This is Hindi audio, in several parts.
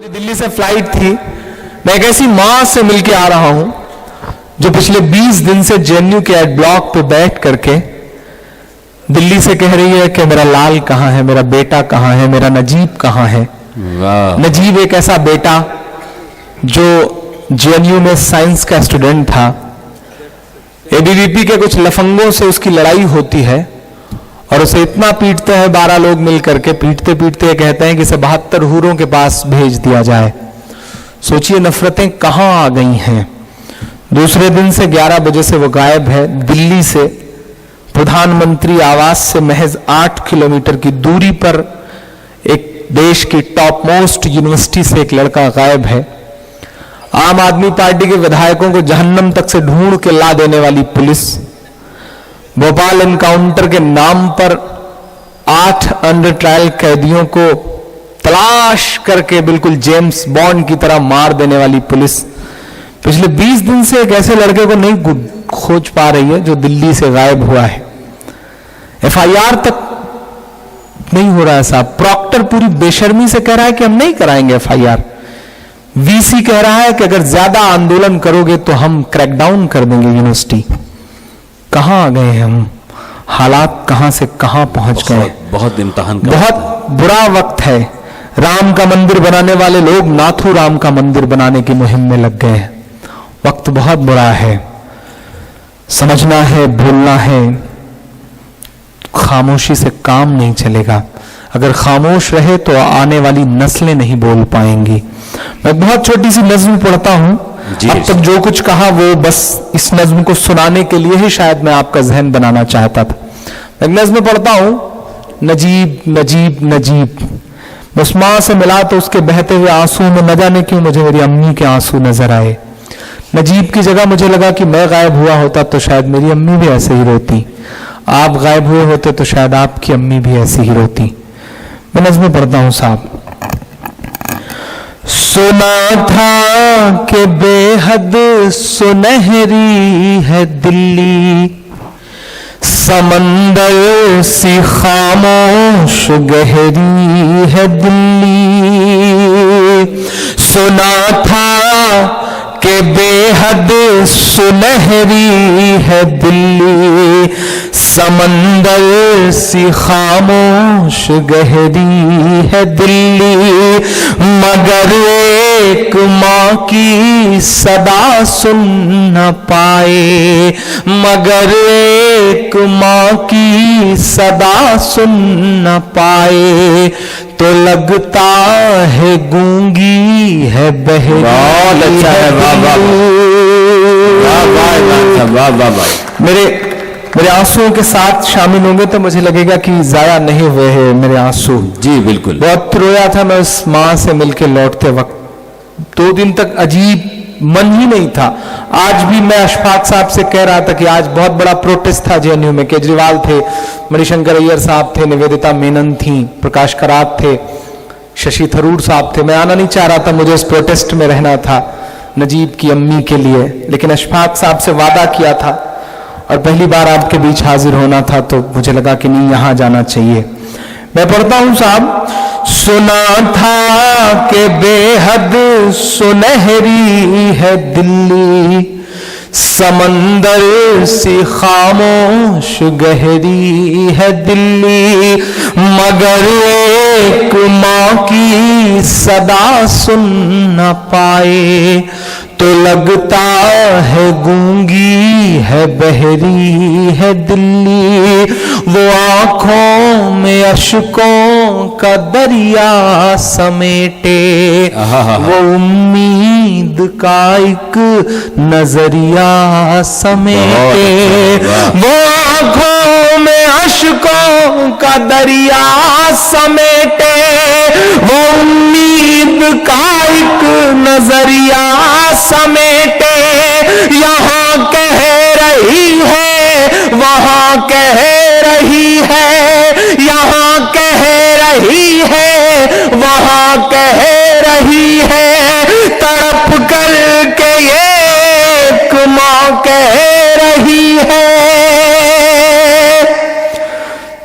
दिल्ली से फ्लाइट थी। मैं एक ऐसी मां से मिलके आ रहा हूं जो पिछले 20 दिन से जेएनयू के एड ब्लॉक पे बैठ करके दिल्ली से कह रही है कि मेरा लाल कहां है, मेरा बेटा कहां है, मेरा नजीब कहां है। नजीब एक ऐसा बेटा जो जेएनयू में साइंस का स्टूडेंट था। एबीवीपी के कुछ लफंगों से उसकी लड़ाई होती है और उसे इतना पीटते हैं 12 लोग मिलकर के, पीटते पीटते कहते हैं कि इसे 72 हूरों के पास भेज दिया जाए। सोचिए नफरतें कहां आ गई हैं। दूसरे दिन से 11 बजे से वो गायब है। दिल्ली से प्रधानमंत्री आवास से महज 8 किलोमीटर की दूरी पर एक देश की टॉप मोस्ट यूनिवर्सिटी से एक लड़का गायब है। आम आदमी पार्टी के विधायकों को जहन्नम तक से ढूंढ के ला देने वाली पुलिस, भोपाल एनकाउंटर के नाम पर 8 अंडर ट्रायल कैदियों को तलाश करके बिल्कुल जेम्स बॉन्ड की तरह मार देने वाली पुलिस पिछले 20 दिन से एक ऐसे लड़के को नहीं खोज पा रही है जो दिल्ली से गायब हुआ है। एफआईआर तक नहीं हो रहा है साहब। प्रॉक्टर पूरी बेशर्मी से कह रहा है कि हम नहीं कराएंगे एफआईआर। वीसी कह रहा है कि अगर ज्यादा आंदोलन करोगे तो हम क्रैकडाउन कर देंगे यूनिवर्सिटी। कहां आ गए हैं हम? हालात कहां से कहां पहुंच गए। बहुत इम्तिहान का बहुत बुरा वक्त है। राम का मंदिर बनाने वाले लोग नाथू राम का मंदिर बनाने की मुहिम में लग गए हैं। वक्त बहुत बुरा है। समझना है, भूलना है। खामोशी से काम नहीं चलेगा। अगर खामोश रहे तो आने वाली नस्लें नहीं बोल पाएंगी। मैं बहुत छोटी सी नज्म पढ़ता हूं। अब तक जो कुछ कहा वो बस इस नज्म को सुनाने के लिए ही शायद मैं आपका जहन बनाना चाहता था। मैं नज्म पढ़ता हूं, नजीब नजीब नजीब। उस मां से मिला तो उसके बहते हुए आंसू में न जाने क्यों मुझे मेरी अम्मी के आंसू नजर आए। नजीब की जगह मुझे लगा कि मैं गायब हुआ होता तो शायद मेरी अम्मी भी ऐसे ही रोती। आप गायब हुए होते तो शायद आपकी अम्मी भी ऐसी ही रोती। मैं नज्म पढ़ता हूं साहब। सुना था कि बेहद सुनहरी है दिल्ली, समंदर सी खामोश गहरी है दिल्ली। सुना था कि बेहद सुनहरी है दिल्ली, समंदर सी खामोश गहरी है दिल्ली। मगर एक माँ की सदा सुन न पाए, मगर एक माँ की सदा सुन न पाए तो लगता है गूंगी है बहरी। बहुत अच्छा है। वाह वाह वाह वाह। मेरे आंसुओं के साथ शामिल होंगे तो मुझे लगेगा कि जाया नहीं हुए हैं मेरे आंसू। जी बिल्कुल। बहुत रोया था मैं उस मां से मिलके लौटते वक्त। 2 दिन तक अजीब मन ही नहीं था। आज भी मैं अशफाक साहब से कह रहा था कि आज बहुत बड़ा प्रोटेस्ट था जेएनयू में। केजरीवाल थे, मणिशंकर अय्यर साहब थे, निवेदिता मेनन थी, प्रकाश करात थे, शशि थरूर साहब थे। मैं आना नहीं चाह रहा था, मुझे इस प्रोटेस्ट में रहना था नजीब की अम्मी के लिए। लेकिन अशफाक साहब से वादा किया था और पहली बार आपके बीच हाजिर होना था तो मुझे लगा कि नहीं, यहां जाना चाहिए। मैं पढ़ता हूं साहब। सुना था कि बेहद सुनहरी है दिल्ली, समंदर सी खामोश गहरी है दिल्ली। मगर एक माँ की सदा सुन न पाए तो लगता है गूंगी है बहरी है दिल्ली। वो आंखों में अश्कों का दरिया समेटे, वो उम्मीद का एक नजरिया समेटे। वो आंखों में अश्कों का दरिया समेटे, वो उम्मीद का एक नजरिया समेटे। यहाँ कह रही है, वहां कह रही है, यहाँ कह रही है, वहां कह रही है। तड़प कर के एक माँ कह रही है।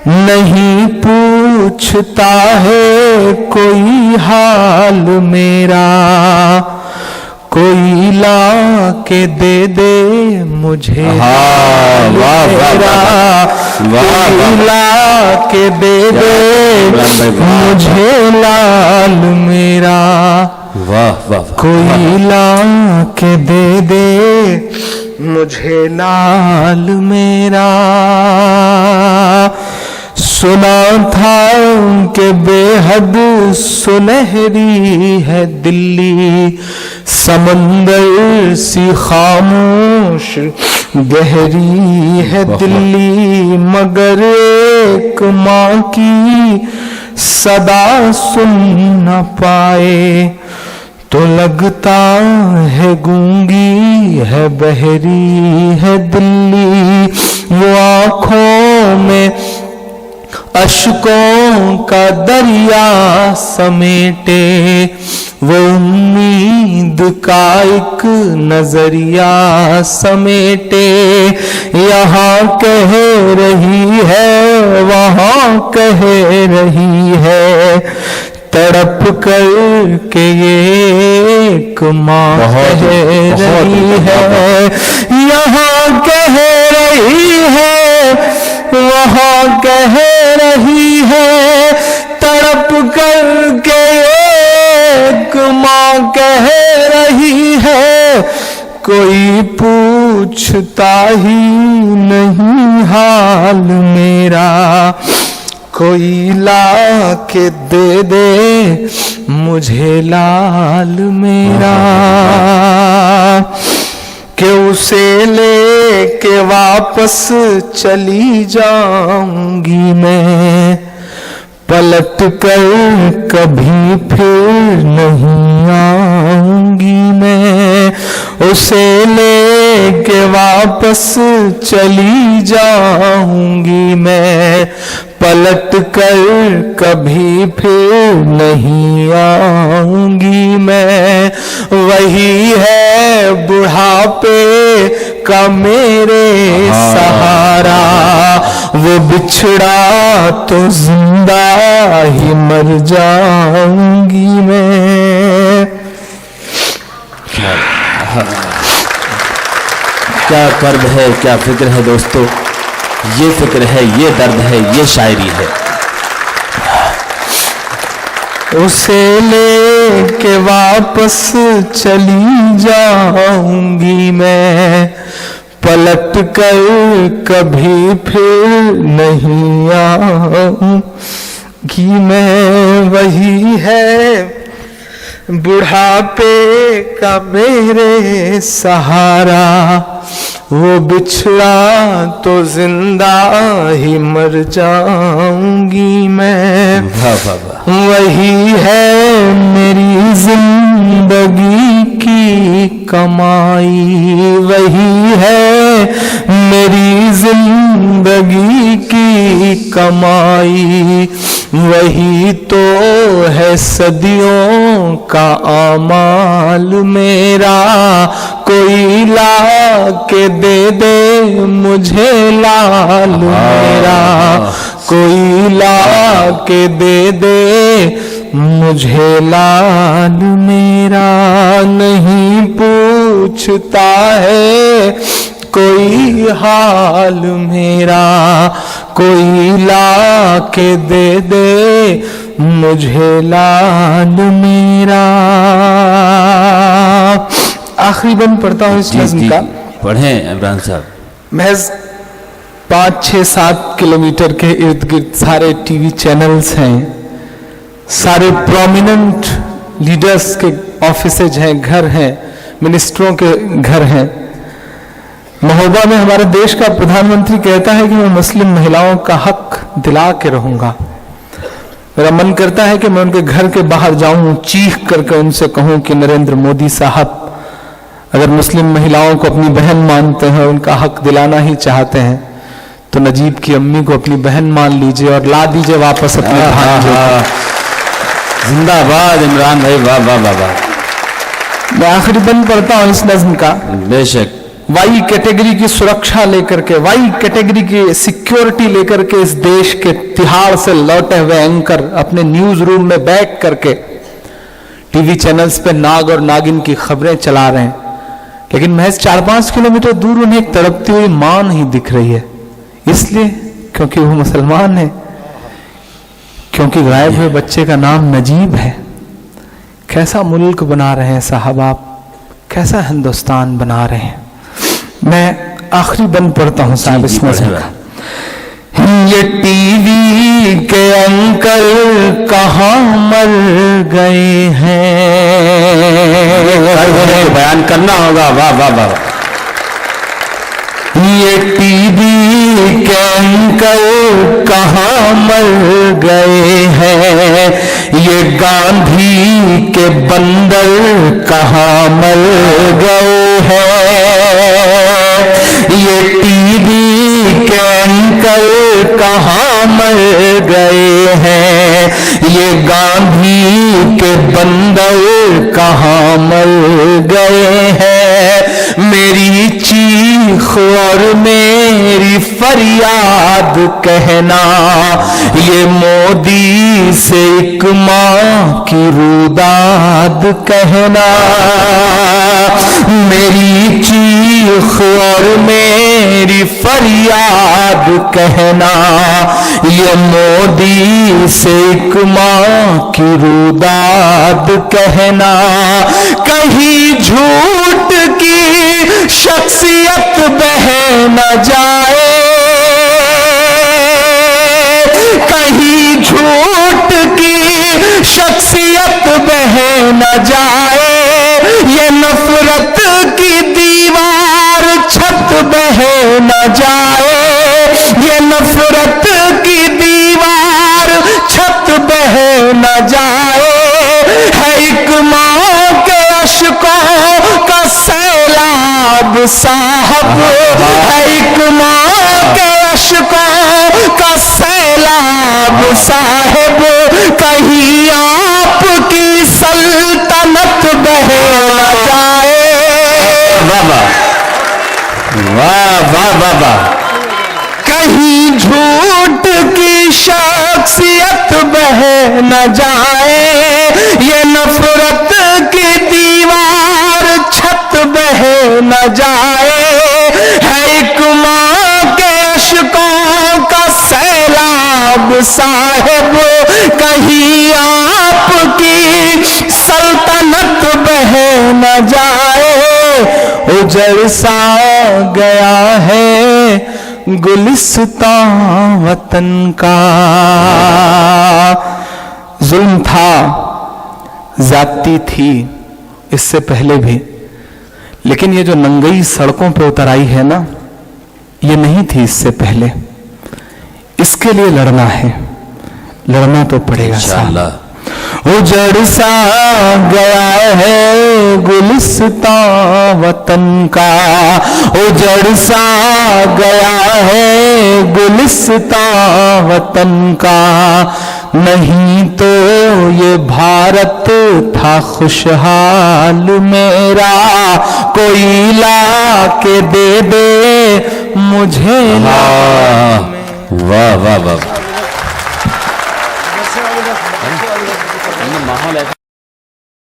नहीं पूछता है कोई हाल मेरा, कोई ला के दे मुझे वाह वाह मेरा, कोई ला के दे मुझे लाल मेरा, वाह वाह, कोई ला के दे मुझे लाल मेरा। सुना था कि बेहद सुनहरी है दिल्ली, समंदर सी खामोश गहरी है दिल्ली, मगर एक माँ की सदा सुन न पाए तो लगता है गूंगी है बहरी है दिल्ली। वो आँखों में अश्कों का दरिया समेटे, वो उम्मीद का एक नजरिया समेटे, यहाँ कह रही है वहाँ कह रही है, तड़प कर के एक माँ कह रही है, यहाँ कह रही है वहाँ कह रही है, तड़प कर के एक माँ कह रही है, कोई पूछता ही नहीं हाल मेरा, कोई ला के दे मुझे लाल मेरा, कि उसे लेके वापस चली जाऊंगी मैं, पलट कर कभी फिर नहीं आऊंगी मैं, उसे लेके वापस चली जाऊंगी मैं, पलट कर कभी फिर नहीं आऊंगी मैं। वही है बुढ़ापे का मेरे सहारा, वो बिछड़ा तो जिंदा ही मर जाऊंगी मैं। क्या कर्ब है, क्या फिक्र है दोस्तों, ये फिक्र है, ये दर्द है, ये शायरी है। उसे लेके वापस चली जाऊंगी मैं, पलट कर कभी फिर नहीं आऊंगी मैं। वही है बुढ़ापे का मेरे सहारा, वो बिछड़ा तो जिंदा ही मर जाऊंगी मैं। वही है मेरी जिंदगी की कमाई, वही है मेरी जिंदगी की कमाई, वही तो है सदियों का आमाल मेरा। कोई ला के दे मुझे लाल मेरा, कोई ला के दे मुझे लाल मेरा। नहीं पूछता है कोई हाल मेरा, कोई ला के दे मुझे लाल मेरा। आखिरी बंद पढ़ता हूँ इस नज़्म का। पढ़ें इमरान साहब। महज 5, 6, 7 किलोमीटर के इर्द गिर्द सारे टीवी चैनल्स हैं, सारे प्रोमिनेंट लीडर्स के ऑफिसेज हैं, घर हैं, मिनिस्टरों के घर हैं। महोबा में हमारे देश का प्रधानमंत्री कहता है कि मैं मुस्लिम महिलाओं का हक दिला के रहूंगा। मेरा मन करता है कि मैं उनके घर के बाहर जाऊं, चीख करके उनसे कहूं कि नरेंद्र मोदी साहब, अगर मुस्लिम महिलाओं को अपनी बहन मानते हैं, उनका हक दिलाना ही चाहते हैं, तो नजीब की अम्मी को अपनी बहन मान लीजिए और ला दीजिए वापस अपने भांजे। जिंदाबाद इमरान भाई, वाह वाह वाह वाह। मैं आखिरी बंद पढ़ता हूँ इस नज़्म का। बेशक। वाई कैटेगरी की सुरक्षा लेकर के, वाई कैटेगरी की सिक्योरिटी लेकर के इस देश के तिहाड़ से लौटे हुए एंकर अपने न्यूज रूम में बैठ करके टीवी चैनल्स पे नाग और नागिन की खबरें चला रहे हैं, लेकिन महज 4-5 किलोमीटर दूर उन्हें एक तड़पती हुई मां नहीं दिख रही है। इसलिए क्योंकि वो मुसलमान है, क्योंकि गायब हुए बच्चे का नाम नजीब है। कैसा मुल्क बना रहे हैं साहब आप, कैसा हिंदुस्तान बना रहे हैं। मैं आखिरी बंद पढ़ता हूं साहब इसमें से। ये टीवी के अंकल कहाँ मर गए हैं, बयान करना होगा। वाह वाह वाह। ये टीवी के अंकल कहाँ मर गए हैं, ये गांधी के बंदर कहाँ मर गए हैं, ये टीवी के अंकल कहाँ मर गए हैं, ये गांधी के बंदर कहाँ मर गए हैं। मेरी चीख और मेरी फरियाद कहना, ये मोदी से एक माँ की रुदाद कहना। मेरी चीख और मेरी फरियाद कहना, ये मोदी से एक माँ की रुदाद कहना। कहीं झूठ की शख्सियत बह न जाए, कहीं झूठ की शख्सियत बह न जाए, ये नफरत की दीवार छत बह न जाए, ये नफरत की दीवार छत बह न जाए। है एक माँ के अश्कों का सैलाब साहब, है एक माँ के अश्कों का सैलाब साहब, कहीं आपकी सल्तनत बह न जाए। वाह वाह वाह वाह। कहीं झूठ की शख्सियत बह न जाए, ये नफरत की दीवार छत बह न जाए। है एक माँ के अश्कों का सैलाब साहिब, कहीं आपकी सल्तनत बह न जाए। उजड़ सा गया है गुलिस्तां वतन का। जुल्म था, जाती थी इससे पहले भी, लेकिन ये जो नंगई सड़कों पे उतर आई है ना, ये नहीं थी इससे पहले। इसके लिए लड़ना है, लड़ना तो पड़ेगा इंशाअल्लाह। उजड़ सा गया है गुलिस्तां वतन का, उजड़ सा गया है गुलिस्तां वतन का। नहीं तो ये भारत था खुशहाल मेरा, कोई ला के दे दे मुझे। वाह वाह वाह। माहौल